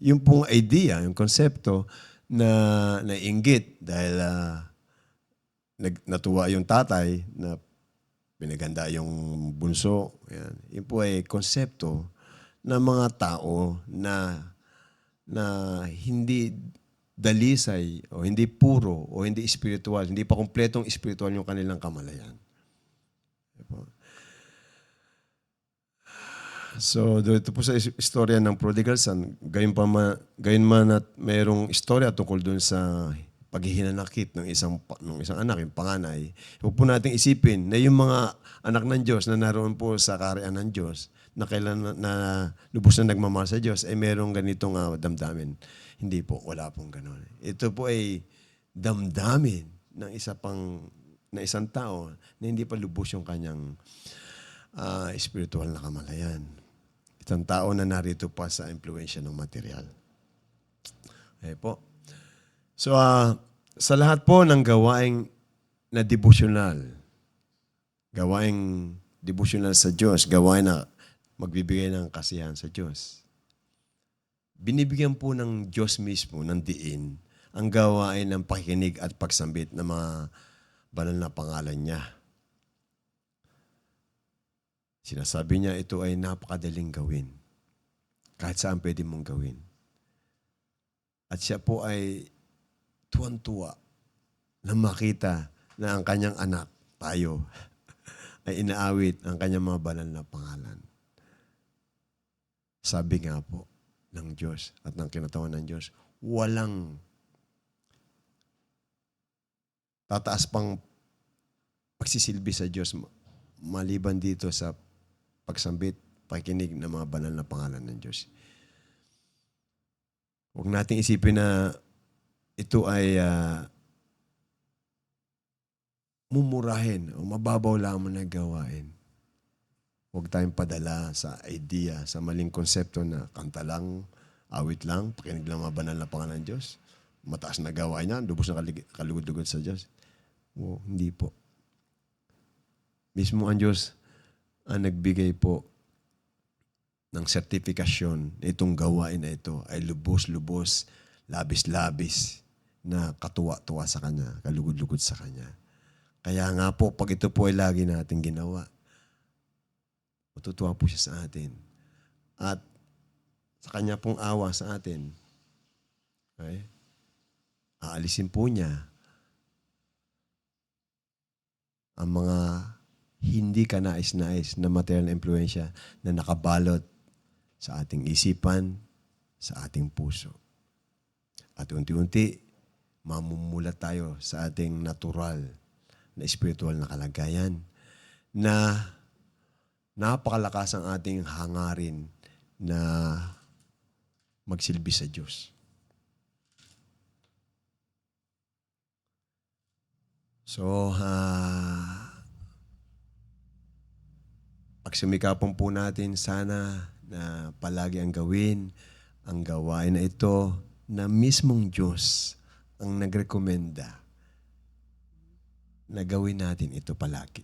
Yung pong idea, yung konsepto na nainggit dahil natuwa yung tatay na pinaganda yung bunso. Yan. Yun po ay konsepto ng mga tao na hindi dalisay o hindi puro o hindi spiritual, hindi pa kumpletong spiritual yung kanilang kamalayan. So, dito po sa istorya ng prodigal son, gayon man at mayroong istorya tungkol dun sa paghihinanakit ng isang anak, yung panganay. Huwag po nating isipin na yung mga anak ng Diyos na naroon po sa kaharian ng Diyos, na kailan na lubos na nagmamahal sa Diyos, ay mayroong ganitong damdamin. Hindi po, wala pong gano'n. Ito po ay damdamin ng isang tao na hindi pa lubos yung kanyang spiritual na kamalayan. Isang tao na narito pa sa impluensya ng material. Okay po. So, sa lahat po ng gawaing na devotional sa Diyos, gawain na magbibigay ng kasiyahan sa Diyos, binibigyan po ng Diyos mismo ng diin ang gawain ng pakikinig at pagsambit ng mga banal na pangalan niya. Sinasabi niya ito ay napakadaling gawin. Kahit saan pwede mong gawin. At siya po ay tuwan-tuwa na makita na ang kanyang anak, tayo, ay inaawit ang kanyang mga banal na pangalan. Sabi nga po ng Diyos at ng kinatawan ng Diyos, walang tataas pang pagsisilbi sa Diyos maliban dito sa pagsambit, pakikinig ng mga banal na pangalan ng Diyos. Huwag nating isipin na ito ay mumurahin o mababaw lamang na gawain. Huwag tayong padala sa idea, sa maling konsepto na kanta lang, awit lang, pakinig lang mga banal na pangalan ng Diyos. Mataas na gawain niya, lubos na kalugod-lugod sa Diyos. O, hindi po. Mismo ang Diyos ang nagbigay po ng sertifikasyon na itong gawain na ito ay lubos-lubos, labis-labis na katuwa-tuwa sa Kanya, kalugod-lugod sa Kanya. Kaya nga po, pag ito po ay lagi natin ginawa, matutuwa po siya sa atin. At sa Kanya pong awa sa atin, okay, aalisin po niya ang mga hindi ka nais-nais na material na impluensya na nakabalot sa ating isipan, sa ating puso. At unti-unti, mamumulat tayo sa ating natural na spiritual na kalagayan na napakalakas ang ating hangarin na magsilbi sa Diyos. So, pagsumikapon po natin sana na palagi ang gawin, ang gawain na ito na mismong Diyos ang nagrekomenda na gawin natin ito palagi.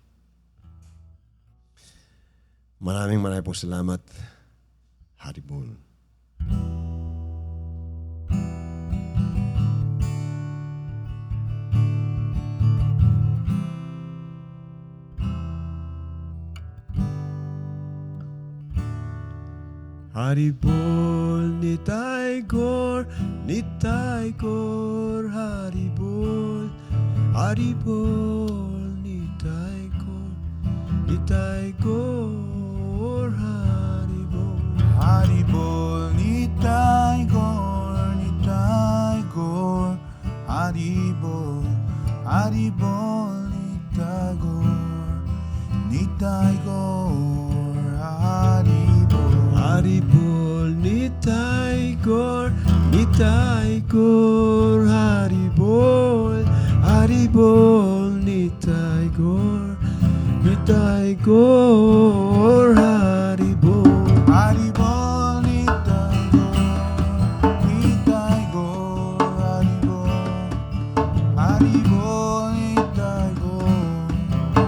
Maraming pong salamat. Haribol. Haribol Nitai Gaur, Nitai Gaur, Haribol, Haribol Nitai Gaur, Nitai Gaur, Haribol. Haribol Nitai Gaur, Nitai Gaur, Haribol, Haribol Nitai Gaur, Nitai Gaur, Haribol. Haribol Nitai Gaur, Nitai Gaur, Haribol, Haribol Nitai Gaur, Nitai Gaur, Haribol. Haribol Nitai Gaur, Nitai Gaur, Haribol, Haribol Nitai Gaur, Nitai Gaur, Haribol. Haribol Nitai Gaur, Nitai Gaur, Haribol, Haribol Nitai Gaur,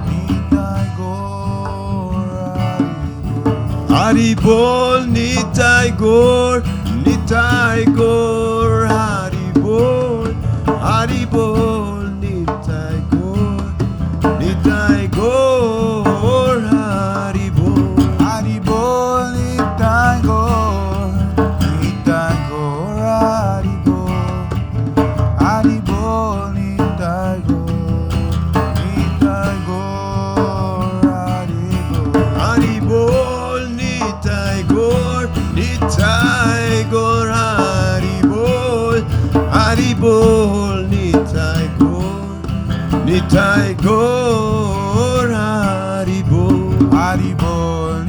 Nitai Gaur, Haribol. Haribol Nitai Gaur, Nitai Gaur, Haribol, Haribol Nitai Gaur, Nitai Gaur, Haribol. Haribol Nitai Gaur, Nitai Gaur, Haribol, Haribol Nitai Gaur, Nitai Gaur, Haribol. Haribol Nitai Gaur, Nitai Gaur, Haribol, Haribol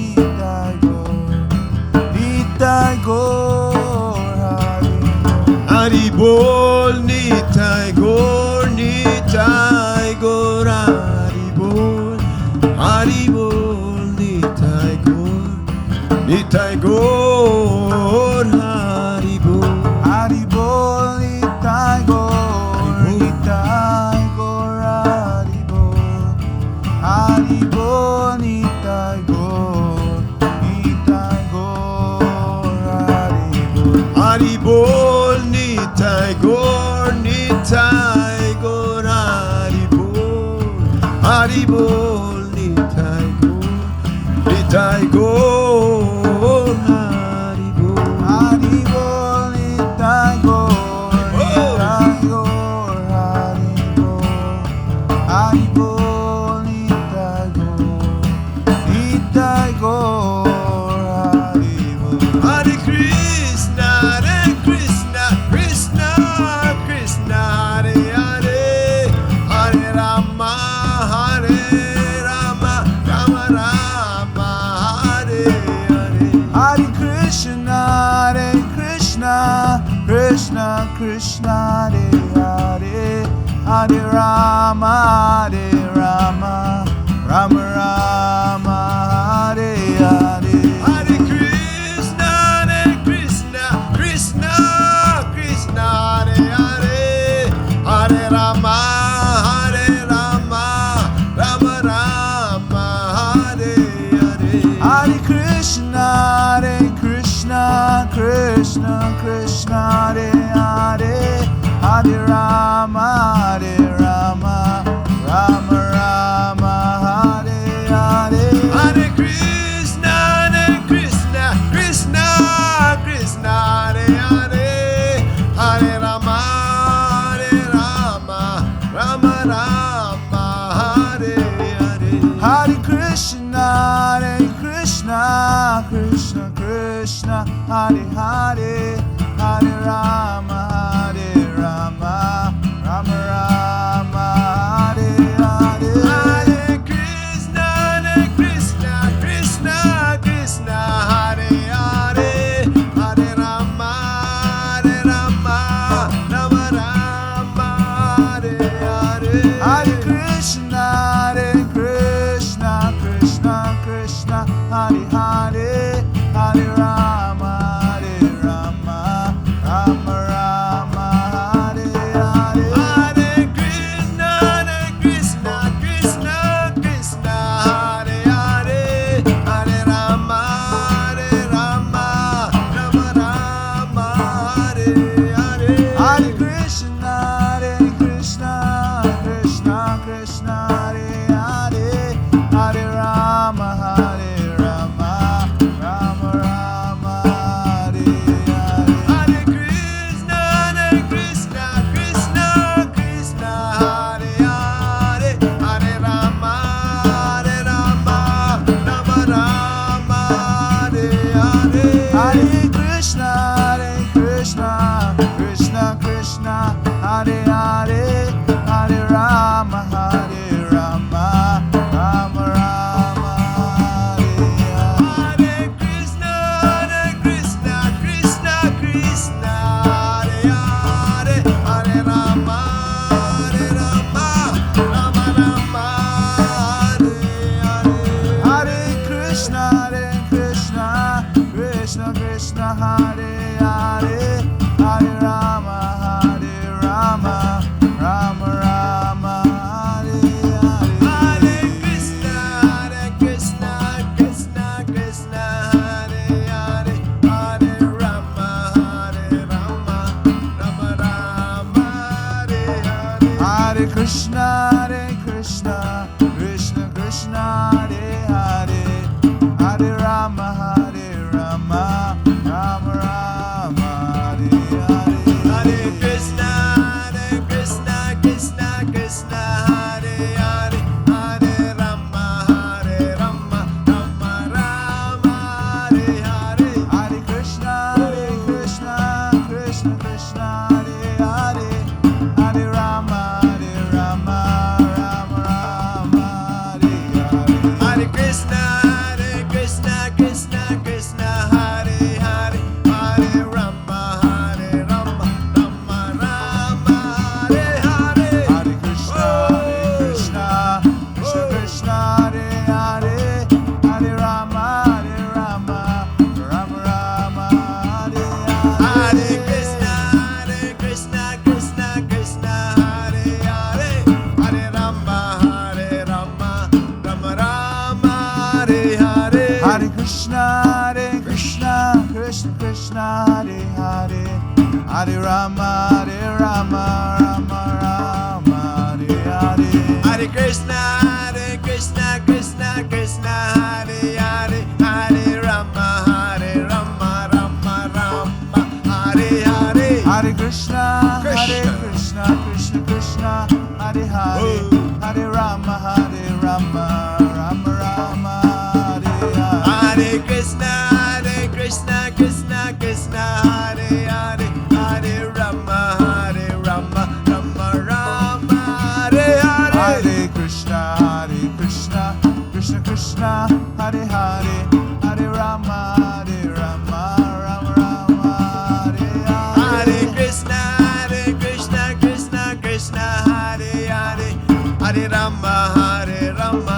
Nitai Gaur, Nitai Gaur, Haribol. Haribol Nitai Gaur, Nitai Gaur, Haribol, Haribol Nitai Gaur, Nitai Gaur, Haribol. Haribol Nitai Gaur, Nitai Gaur, Haribol, Haribol Nitai Gaur, Nitai Gaur, Haribol. Haribol Nitai Gaur, Nitai Gaur, Haribol, Haribol Nitai Gaur, Nitai Gaur, Haribol. Haribol Nitai Gaur, Nitai Gaur, Haribol, Haribol Nitai Gaur, Nitai Gaur, Haribol. Hare Krishna, Krishna, Krishna, Hare Hare, Hare Rama, Rama Rama, Hare Hare. Hare Krishna, Krishna Krishna, Hare Hare, Hare Rama, Rama Rama, Hare Hare. Hare Krishna, Krishna, Krishna, Hare Hare, Hare Rama, Rama Rama, Hare Hare. Hare Krishna, Krishna Krishna, Hare Hare, Hare Rama, Rama Rama, Hare Hare. Hare Krishna, Krishna, Krishna, Hare Hare, Hare Rama, Rama Rama, Hare Hare. Hare Krishna, Krishna Krishna, Hare Hare, Hare Rama, Rama Rama, Hare Hare. Hare Krishna, Krishna Krishna, Hare Hare, Hare Rama, Rama Rama, Hare Hare. Hare Krishna, Krishna Krishna, Hare Hare, Hare Rama, Rama Rama, Hare Hare. Hare Krishna, Krishna Krishna, Hare Hare, Hare Rama, Rama Rama, Hare Hare. Hare Krishna, Krishna Krishna, Hare Hare, Hare Rama, Rama Rama, Hare Hare. Hare Krishna, Krishna Krishna, Hare Hare, Hare Rama, Rama Rama, Hare Hare. Hare Krishna, Krishna Krishna, Hare Hare, Hare Rama, Rama Rama, Hare Hare. Hare Krishna, Krishna Krishna, Hare Hare, Hare Rama, Rama Rama, Hare Hare. Hare Krishna, Krishna Krishna, Hare Hare, Hare Rama, Rama Rama, Hare Hare. Hare Krishna, Krishna Krishna, Hare Hare, Hare Rama, Rama Rama, Hare Hare. Hare Krishna, Krishna Krishna, Hare Hare, Hare Rama, Rama Rama, Hare Hare. Hare Krishna, Krishna Krishna, Hare Hare, Hare Rama, Rama Rama, Hare Hare. Hare Krishna, Krishna Krishna, Hare Hare, Hare Rama, Rama Rama, Hare Hare. Hare Krishna, Krishna Krishna, Hare Hare, Hare Rama, Rama Rama, Hare Hare. Hare Krishna, Krishna Krishna, Hare Hare, Hare Rama, Rama Rama, Hare Hare Hare. Krishna, Krishna Krishna, Hare Hare, Hare Rama, Rama Rama, Hare Hare. Hare Krishna, Krishna Krishna, Hare Hare, Hare Rama, Rama Rama, Hare Hare. Hare Krishna, Krishna Krishna, Hare Hare, Hare Rama, Rama Rama, Hare Hare. Hare Krishna, Krishna. Krishna, Hare Hare, Hare Rama, Rama Rama, Hare Hare. Hare Krishna, Krishna Krishna, Hare Hare, Hare Rama, Rama Rama, Hare Hare. Hare Krishna, Krishna Krishna, Hare Hare, Hare Rama, Rama Rama, Hare Hare. Hare Krishna, Krishna Krishna, Hare Hare, Hare Rama, Rama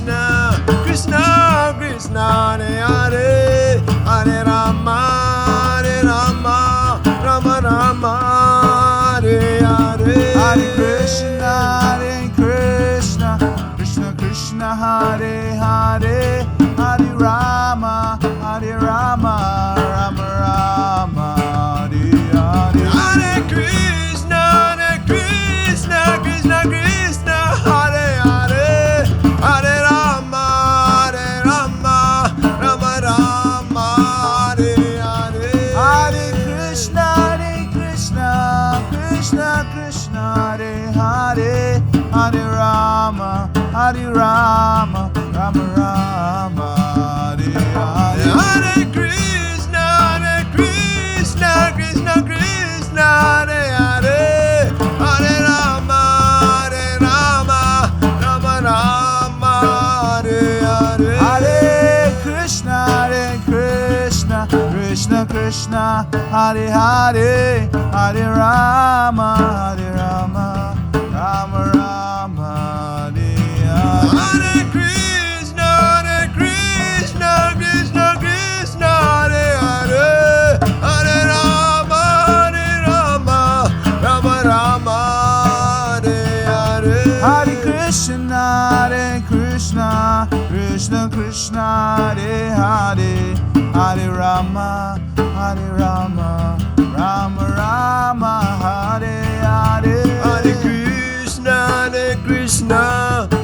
Krishna, Krishna Krishna, Hare Hare, Hare Rama, Rama Rama, Hare Hare. Hare Krishna, Krishna Krishna, Hare Hare, Hare Rama, Rama Rama, Hare Hare. Hare Krishna, Krishna Krishna, Hare Hare, Hare Rama, Rama Rama, Hare Hare. Hare Krishna, Krishna Krishna, Hare Hare, Hare Rama, Rama Rama, Hare Hare. Hare Krishna, Krishna Krishna, Hare Hare, Hare Rama, Rama Rama, Hare Hare. Hare Krishna, Krishna Krishna, Hare Hare, Hare Rama, Rama Rama, Hare Hare. Hare Krishna, Krishna Krishna, Hare Hare, Hare Rama, Rama Rama, Hare Hare. Hare Krishna, Krishna Krishna, Hare Hare, Hare Rama, Rama Rama, Hare Hare. Hare Krishna,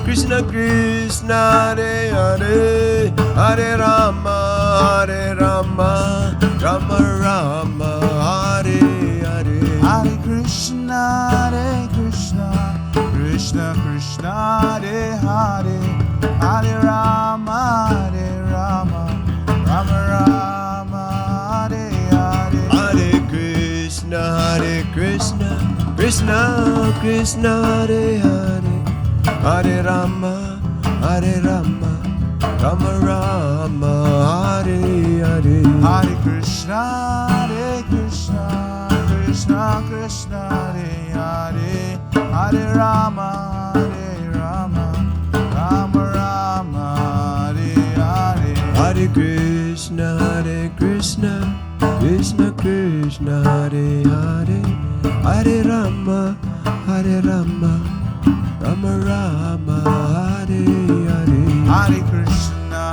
Krishna Krishna, Hare Hare, Hare Rama, Rama Rama, Hare Hare. Hare Krishna, Krishna Krishna, Hare Hare, Hare Rama, Rama Rama, Hare Hare. Hare Krishna, Krishna Krishna, Hare Hare, Hare Rama, Rama Rama, Hare Hare. Hare Krishna, Krishna Krishna, Hare Hare, Hare Rama, Rama Rama, Hare Hare. Hare Krishna, Krishna Krishna, Hare Hare, Hare Rama, Rama Rama, Hare Hare. Hare Krishna,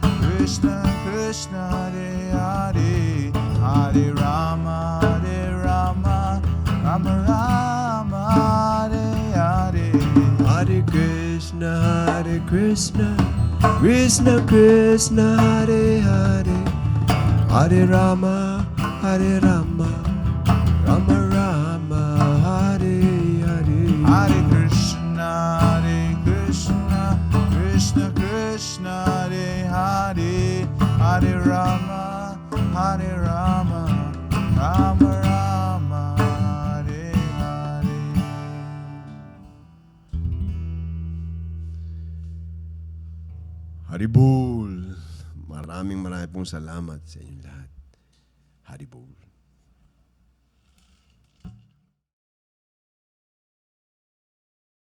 Krishna Krishna, Hare Hare, Hare Rama, Rama Rama, Hare Hare. Hare Krishna, Krishna Krishna, Hare Hare, Hare Rama, Rama Rama, Hare Hare. Hare Krishna, Krishna Krishna, Hare Hare, Hare Rama, Rama Rama, Hare Hare. Haribol. Maraming pong salamat sa inyong lahat. Haribol.